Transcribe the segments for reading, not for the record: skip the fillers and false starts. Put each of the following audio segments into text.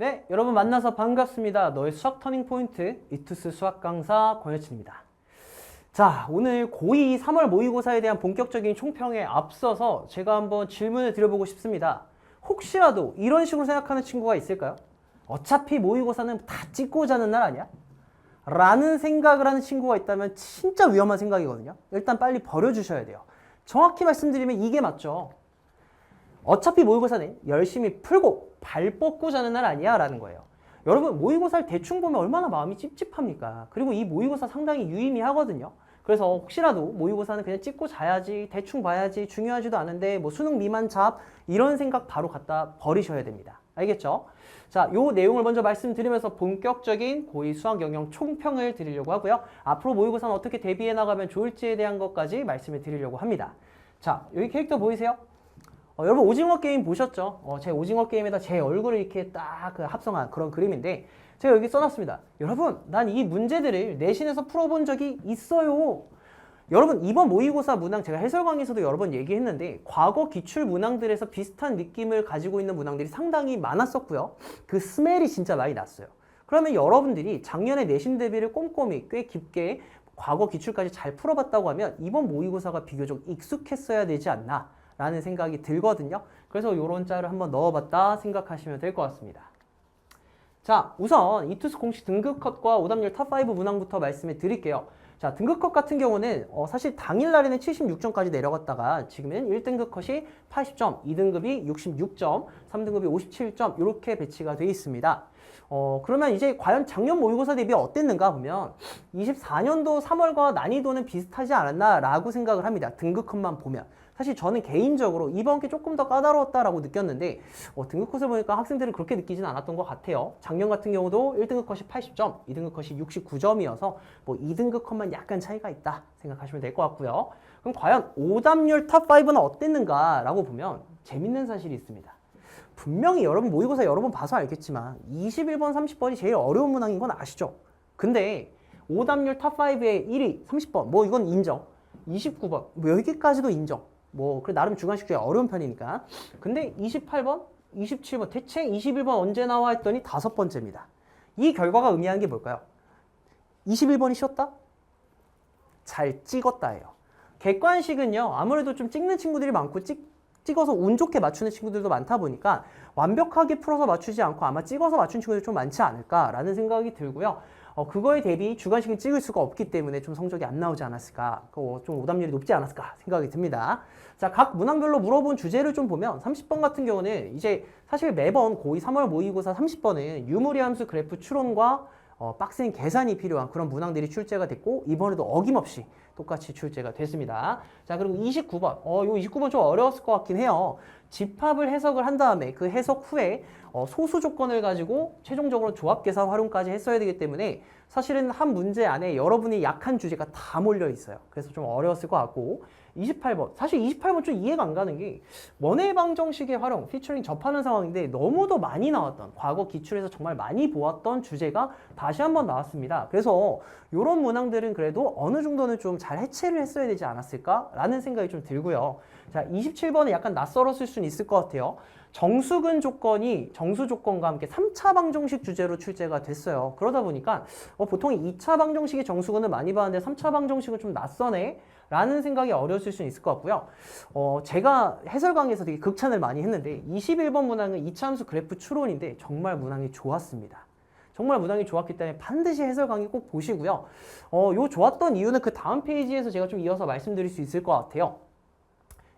네, 여러분 만나서 반갑습니다. 너의 수학 터닝포인트 이투스 수학 강사 권혁진입니다. 자, 오늘 고2 3월 모의고사에 대한 본격적인 총평에 앞서서 제가 한번 질문을 드려보고 싶습니다. 혹시라도 이런 식으로 생각하는 친구가 있을까요? 어차피 모의고사는 다 찍고 자는 날 아니야? 라는 생각을 하는 친구가 있다면 진짜 위험한 생각이거든요. 일단 빨리 버려주셔야 돼요. 정확히 말씀드리면 이게 맞죠. 어차피 모의고사는 열심히 풀고 발 뻗고 자는 날 아니야 라는 거예요. 여러분 모의고사를 대충 보면 얼마나 마음이 찝찝합니까? 그리고 이 모의고사 상당히 유의미하거든요. 그래서 혹시라도 모의고사는 그냥 찍고 자야지, 대충 봐야지, 중요하지도 않은데 뭐 수능 미만 잡 이런 생각 바로 갖다 버리셔야 됩니다. 알겠죠? 자, 요 내용을 먼저 말씀드리면서 본격적인 고2 수학 영역 총평을 드리려고 하고요. 앞으로 모의고사는 어떻게 대비해 나가면 좋을지에 대한 것까지 말씀을 드리려고 합니다. 자, 여기 캐릭터 보이세요? 여러분 오징어 게임 보셨죠? 제 오징어 게임에다 제 얼굴을 이렇게 딱 합성한 그런 그림인데 제가 여기 써놨습니다. 여러분, 난 이 문제들을 내신에서 풀어본 적이 있어요. 여러분, 이번 모의고사 문항 제가 해설 강의에서도 여러 번 얘기했는데 과거 기출 문항들에서 비슷한 느낌을 가지고 있는 문항들이 상당히 많았었고요. 그 스멜이 진짜 많이 났어요. 그러면 여러분들이 작년에 내신 대비를 꼼꼼히 꽤 깊게 과거 기출까지 잘 풀어봤다고 하면 이번 모의고사가 비교적 익숙했어야 되지 않나 라는 생각이 들거든요. 그래서 이런 짤을 한번 넣어봤다 생각하시면 될 것 같습니다. 자, 우선 이투스 공식 등급컷과 오답률 탑5 문항부터 말씀해 드릴게요. 자, 등급컷 같은 경우는 사실 당일날에는 76점까지 내려갔다가 지금은 1등급 컷이 80점, 2등급이 66점, 3등급이 57점 이렇게 배치가 되어 있습니다. 그러면 이제 과연 작년 모의고사 대비 어땠는가 보면 24년도 3월과 난이도는 비슷하지 않았나 라고 생각을 합니다. 등급컷만 보면. 사실 저는 개인적으로 이번 게 조금 더 까다로웠다라고 느꼈는데 등급컷을 보니까 학생들은 그렇게 느끼진 않았던 것 같아요. 작년 같은 경우도 1등급 컷이 80점, 2등급 컷이 69점이어서 뭐 2등급 컷만 약간 차이가 있다 생각하시면 될 것 같고요. 그럼 과연 오답률 탑5는 어땠는가 라고 보면 재밌는 사실이 있습니다. 분명히 여러분 모의고사 여러 번 봐서 알겠지만 21번, 30번이 제일 어려운 문항인 건 아시죠? 근데 오답률 탑5의 1위, 30번 뭐 이건 인정. 29번 뭐 여기까지도 인정. 뭐 그래 나름 주관식 중에 어려운 편이니까. 근데 28번, 27번 대체 21번 언제 나와 했더니 5번째입니다. 이 결과가 의미하는 게 뭘까요? 21번이 쉬웠다? 잘 찍었다예요. 객관식은요 아무래도 좀 찍는 친구들이 많고 찍어서 운 좋게 맞추는 친구들도 많다 보니까 완벽하게 풀어서 맞추지 않고 아마 찍어서 맞춘 친구들이 좀 많지 않을까라는 생각이 들고요. 그거에 대비 주관식은 찍을 수가 없기 때문에 좀 성적이 안 나오지 않았을까, 좀 오답률이 높지 않았을까 생각이 듭니다. 자, 각 문항별로 물어본 주제를 좀 보면 30번 같은 경우는 이제 사실 매번 고2 3월 모의고사 30번은 유무리 함수 그래프 추론과 빡센 계산이 필요한 그런 문항들이 출제가 됐고 이번에도 어김없이 똑같이 출제가 됐습니다. 자, 그리고 29번. 요 29번 좀 어려웠을 것 같긴 해요. 집합을 해석을 한 다음에 그 해석 후에 소수 조건을 가지고 최종적으로 조합 계산 활용까지 했어야 되기 때문에 사실은 한 문제 안에 여러분이 약한 주제가 다 몰려 있어요. 그래서 좀 어려웠을 것 같고 28번. 사실 28번 좀 이해가 안 가는 게 원의 방정식의 활용, 피처링 접하는 상황인데 너무도 많이 나왔던 과거 기출에서 정말 많이 보았던 주제가 다시 한번 나왔습니다. 그래서 이런 문항들은 그래도 어느 정도는 좀 잘 해체를 했어야 되지 않았을까라는 생각이 좀 들고요. 자, 27번은 약간 낯설었을 수는 있을 것 같아요. 정수근 조건이 정수 조건과 함께 3차 방정식 주제로 출제가 됐어요. 그러다 보니까 보통 2차 방정식의 정수근은 많이 봤는데 3차 방정식은 좀 낯서네? 라는 생각이 어려웠을 수는 있을 것 같고요. 제가 해설 강의에서 되게 극찬을 많이 했는데 21번 문항은 2차 함수 그래프 추론인데 정말 문항이 좋았습니다. 정말 문항이 좋았기 때문에 반드시 해설 강의 꼭 보시고요. 요 좋았던 이유는 그 다음 페이지에서 제가 좀 이어서 말씀드릴 수 있을 것 같아요.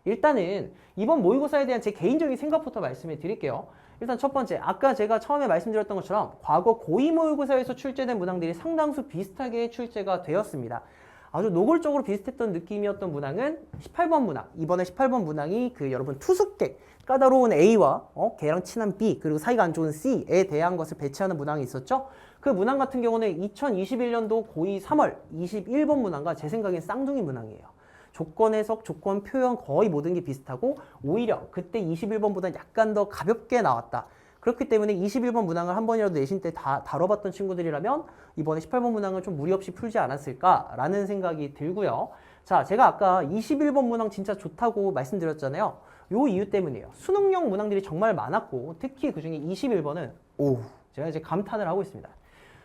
일단은 이번 모의고사에 대한 제 개인적인 생각부터 말씀해 드릴게요. 일단 첫 번째, 아까 제가 처음에 말씀드렸던 것처럼 과거 고2 모의고사에서 출제된 문항들이 상당수 비슷하게 출제가 되었습니다. 아주 노골적으로 비슷했던 느낌이었던 문항은 18번 문항. 이번에 18번 문항이 여러분 투숙객, 까다로운 A와 걔랑 친한 B, 그리고 사이가 안 좋은 C에 대한 것을 배치하는 문항이 있었죠. 그 문항 같은 경우는 2021년도 고2 3월 21번 문항과 제 생각엔 쌍둥이 문항이에요. 조건 해석, 조건 표현 거의 모든 게 비슷하고 오히려 그때 21번보다 약간 더 가볍게 나왔다. 그렇기 때문에 21번 문항을 한 번이라도 내신 때 다 다뤄봤던 친구들이라면 이번에 18번 문항을 좀 무리 없이 풀지 않았을까라는 생각이 들고요. 자, 제가 아까 21번 문항 진짜 좋다고 말씀드렸잖아요. 요 이유 때문이에요. 수능형 문항들이 정말 많았고 특히 그중에 21번은 오, 제가 이제 감탄을 하고 있습니다.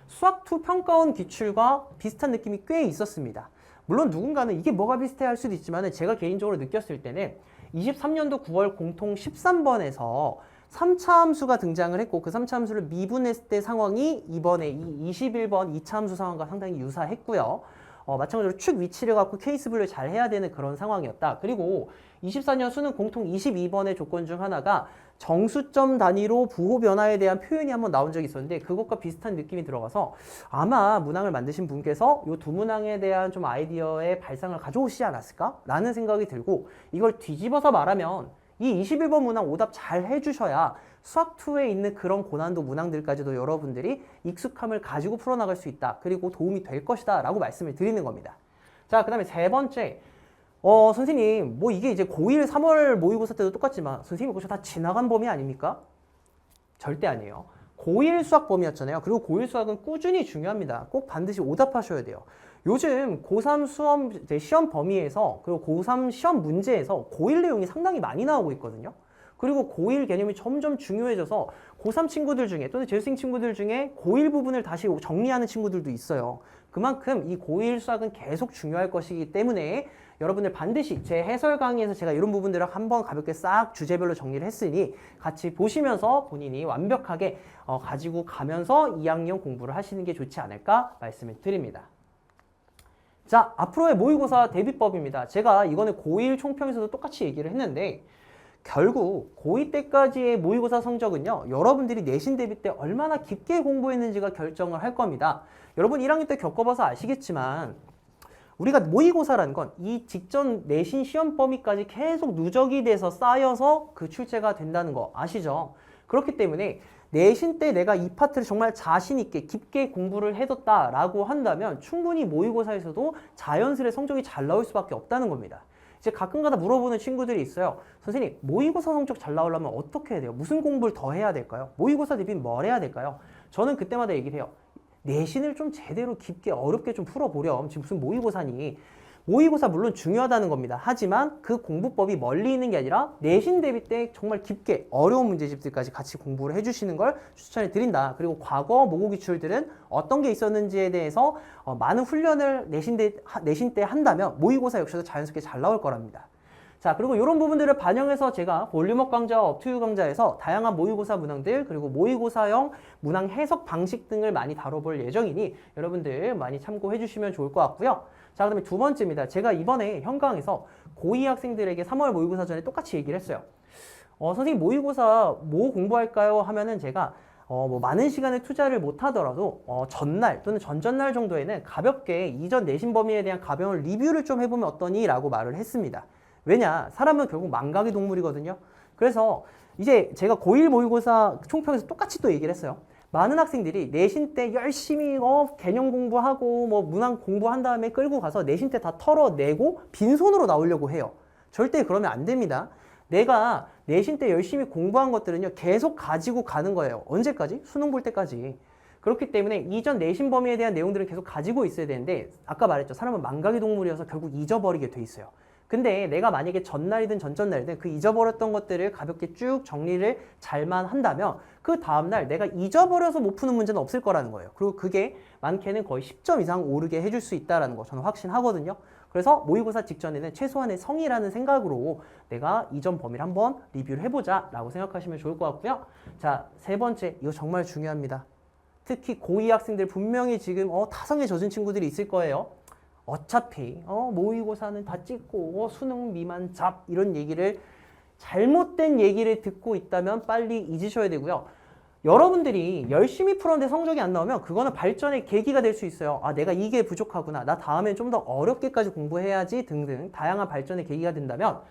수학2 평가원 기출과 비슷한 느낌이 꽤 있었습니다. 물론 누군가는 이게 뭐가 비슷해 할 수도 있지만 제가 개인적으로 느꼈을 때는 23년도 9월 공통 13번에서 3차 함수가 등장을 했고 그 3차 함수를 미분했을 때 상황이 이번에 이 21번 2차 함수 상황과 상당히 유사했고요. 마찬가지로 축 위치를 갖고 케이스 분류를 잘 해야 되는 그런 상황이었다. 그리고 24년 수능 공통 22번의 조건 중 하나가 정수점 단위로 부호 변화에 대한 표현이 한번 나온 적이 있었는데 그것과 비슷한 느낌이 들어가서 아마 문항을 만드신 분께서 이 두 문항에 대한 좀 아이디어의 발상을 가져오시지 않았을까? 라는 생각이 들고 이걸 뒤집어서 말하면 이 21번 문항 오답 잘 해주셔야 수학2에 있는 그런 고난도 문항들까지도 여러분들이 익숙함을 가지고 풀어나갈 수 있다. 그리고 도움이 될 것이다. 라고 말씀을 드리는 겁니다. 자, 그 다음에 세 번째. 선생님, 뭐 이게 이제 고1 3월 모의고사 때도 똑같지만 선생님 그거 다 지나간 범위 아닙니까? 절대 아니에요. 고1 수학 범위였잖아요. 그리고 고1 수학은 꾸준히 중요합니다. 꼭 반드시 오답하셔야 돼요. 요즘 고3 시험 범위에서 그리고 고3 시험 문제에서 고1 내용이 상당히 많이 나오고 있거든요. 그리고 고1 개념이 점점 중요해져서 고3 친구들 중에 또는 재수생 친구들 중에 고1 부분을 다시 정리하는 친구들도 있어요. 그만큼 이 고1 수학은 계속 중요할 것이기 때문에 여러분들 반드시 제 해설 강의에서 제가 이런 부분들을 한번 가볍게 싹 주제별로 정리를 했으니 같이 보시면서 본인이 완벽하게 가지고 가면서 2학년 공부를 하시는 게 좋지 않을까 말씀을 드립니다. 자, 앞으로의 모의고사 대비법입니다. 제가 이거는 고1 총평에서도 똑같이 얘기를 했는데 결국 고2 때까지의 모의고사 성적은요. 여러분들이 내신 대비 때 얼마나 깊게 공부했는지가 결정을 할 겁니다. 여러분 1학년 때 겪어봐서 아시겠지만 우리가 모의고사라는 건 이 직전 내신 시험 범위까지 계속 누적이 돼서 쌓여서 그 출제가 된다는 거 아시죠? 그렇기 때문에 내신 때 내가 이 파트를 정말 자신 있게 깊게 공부를 해뒀다라고 한다면 충분히 모의고사에서도 자연스레 성적이 잘 나올 수밖에 없다는 겁니다. 이제 가끔가다 물어보는 친구들이 있어요. 선생님, 모의고사 성적 잘 나오려면 어떻게 해야 돼요? 무슨 공부를 더 해야 될까요? 모의고사 대비 뭘 해야 될까요? 저는 그때마다 얘기를 해요. 내신을 좀 제대로 깊게 어렵게 좀 풀어보렴. 지금 무슨 모의고사니. 모의고사 물론 중요하다는 겁니다. 하지만 그 공부법이 멀리 있는 게 아니라 내신 대비 때 정말 깊게 어려운 문제집들까지 같이 공부를 해주시는 걸 추천해 드린다. 그리고 과거 모고 기출들은 어떤 게 있었는지에 대해서 많은 훈련을 내신 때 한다면 모의고사 역시도 자연스럽게 잘 나올 거랍니다. 자, 그리고 이런 부분들을 반영해서 제가 볼륨업 강좌와 업투유 강좌에서 다양한 모의고사 문항들 그리고 모의고사형 문항 해석 방식 등을 많이 다뤄볼 예정이니 여러분들 많이 참고해 주시면 좋을 것 같고요. 자, 그 다음에 두 번째입니다. 제가 이번에 현강에서 고2 학생들에게 3월 모의고사 전에 똑같이 얘기를 했어요. 선생님 모의고사 뭐 공부할까요? 하면은 제가 뭐 많은 시간을 투자를 못 하더라도 전날 또는 전전날 정도에는 가볍게 이전 내신 범위에 대한 가벼운 리뷰를 좀 해보면 어떠니? 라고 말을 했습니다. 왜냐? 사람은 결국 망각의 동물이거든요. 그래서 이제 제가 고1 모의고사 총평에서 똑같이 또 얘기를 했어요. 많은 학생들이 내신 때 열심히 개념 공부하고 뭐 문항 공부한 다음에 끌고 가서 내신 때 다 털어내고 빈손으로 나오려고 해요. 절대 그러면 안 됩니다. 내가 내신 때 열심히 공부한 것들은요 계속 가지고 가는 거예요. 언제까지? 수능 볼 때까지. 그렇기 때문에 이전 내신 범위에 대한 내용들을 계속 가지고 있어야 되는데 아까 말했죠. 사람은 망각의 동물이어서 결국 잊어버리게 돼 있어요. 근데 내가 만약에 전날이든 전전날이든 그 잊어버렸던 것들을 가볍게 쭉 정리를 잘만 한다면 그 다음날 내가 잊어버려서 못 푸는 문제는 없을 거라는 거예요. 그리고 그게 많게는 거의 10점 이상 오르게 해줄 수 있다는 거 저는 확신하거든요. 그래서 모의고사 직전에는 최소한의 성의라는 생각으로 내가 이전 범위를 한번 리뷰를 해보자 라고 생각하시면 좋을 것 같고요. 자, 세 번째, 이거 정말 중요합니다. 특히 고2 학생들 분명히 지금 타성에 젖은 친구들이 있을 거예요. 어차피 모의고사는 다 찍고 수능 미만 잡 이런 얘기를 잘못된 얘기를 듣고 있다면 빨리 잊으셔야 되고요. 여러분들이 열심히 풀었는데 성적이 안 나오면 그거는 발전의 계기가 될 수 있어요. 아, 내가 이게 부족하구나. 나 다음엔 좀 더 어렵게까지 공부해야지 등등 다양한 발전의 계기가 된다면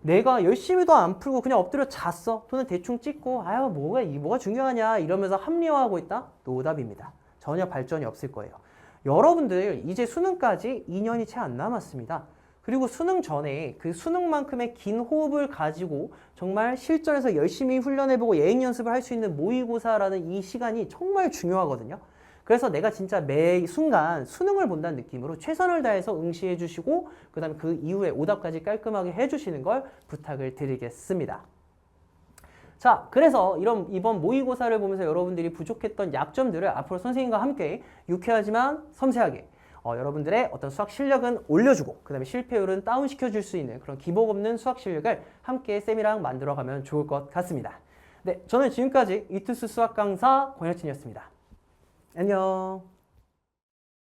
내가 열심히도 안 풀고 그냥 엎드려 잤어. 또는 대충 찍고 아유 뭐가 중요하냐 이러면서 합리화하고 있다? 노답입니다. 전혀 발전이 없을 거예요. 여러분들 이제 수능까지 2년이 채 안 남았습니다. 그리고 수능 전에 그 수능만큼의 긴 호흡을 가지고 정말 실전에서 열심히 훈련해보고 예행 연습을 할 수 있는 모의고사라는 이 시간이 정말 중요하거든요. 그래서 내가 진짜 매 순간 수능을 본다는 느낌으로 최선을 다해서 응시해 주시고 그 다음에 그 이후에 오답까지 깔끔하게 해주시는 걸 부탁을 드리겠습니다. 자, 그래서 이번 모의고사를 보면서 여러분들이 부족했던 약점들을 앞으로 선생님과 함께 유쾌하지만 섬세하게 여러분들의 어떤 수학 실력은 올려주고 그 다음에 실패율은 다운시켜줄 수 있는 그런 기복 없는 수학 실력을 함께 쌤이랑 만들어가면 좋을 것 같습니다. 네, 저는 지금까지 이투스 수학 강사 권혁진이었습니다. 안녕.